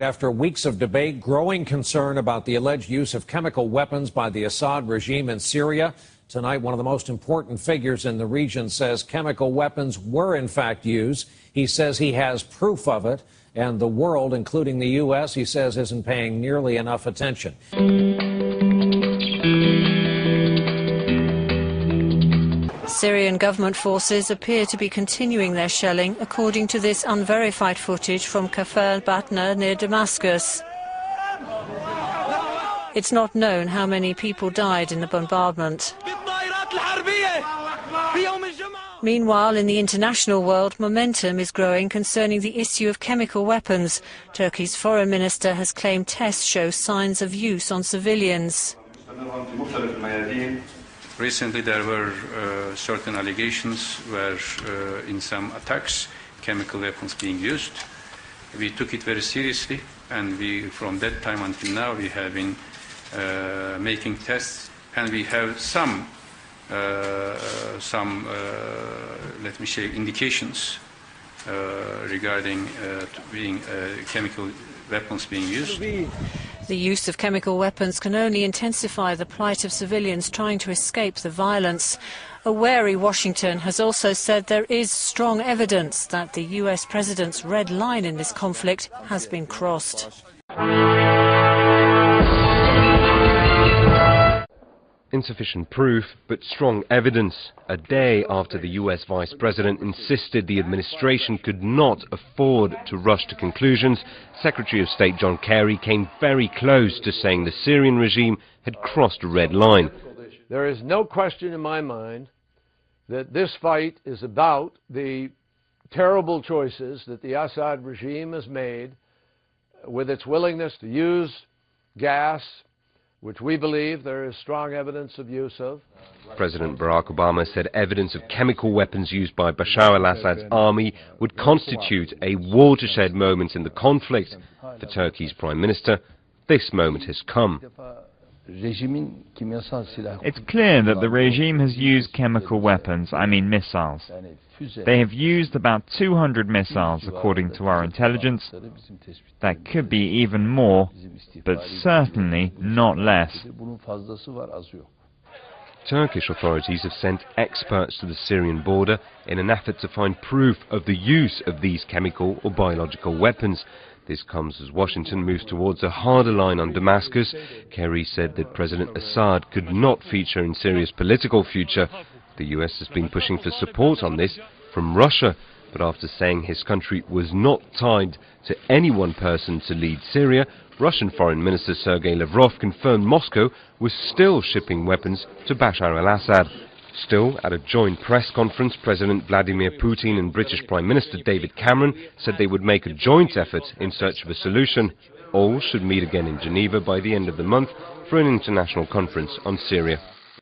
After weeks of debate, growing concern about the alleged use of chemical weapons by the Assad regime in Syria. Tonight, one of the most important figures in the region says chemical weapons were in fact used. He says he has proof of it, and the world, including the U.S., he says isn't paying nearly enough attention. Syrian government forces appear to be continuing their shelling, according to this unverified footage from Kafir Batna near Damascus. It's not known how many people died in the bombardment. Meanwhile, in the international world, momentum is growing concerning the issue of chemical weapons. Turkey's foreign minister has claimed tests show signs of use on civilians. Recently there were certain allegations where in some attacks chemical weapons being used. We took it very seriously, and from that time until now we have been making tests, and we have some let me say indications regarding chemical weapons being used. The use of chemical weapons can only intensify the plight of civilians trying to escape the violence. A wary Washington has also said there is strong evidence that the US president's red line in this conflict has been crossed. Insufficient proof, but strong evidence. A day after the US Vice President insisted the administration could not afford to rush to conclusions, Secretary of State John Kerry came very close to saying the Syrian regime had crossed a red line. There is no question in my mind that this fight is about the terrible choices that the Assad regime has made with its willingness to use gas, which we believe there is strong evidence of use of. President Barack Obama said evidence of chemical weapons used by Bashar al-Assad's army would constitute a watershed moment in the conflict. For Turkey's Prime Minister, this moment has come. It's clear that the regime has used chemical weapons, I mean missiles. They have used about 200 missiles, according to our intelligence. That could be even more, but certainly not less. Turkish authorities have sent experts to the Syrian border in an effort to find proof of the use of these chemical or biological weapons. This comes as Washington moves towards a harder line on Damascus. Kerry said that President Assad could not feature in Syria's political future. The US has been pushing for support on this from Russia, but after saying his country was not tied to any one person to lead Syria, Russian Foreign Minister Sergei Lavrov confirmed Moscow was still shipping weapons to Bashar al-Assad. Still, at a joint press conference, President Vladimir Putin and British Prime Minister David Cameron said they would make a joint effort in search of a solution. All should meet again in Geneva by the end of the month for an international conference on Syria.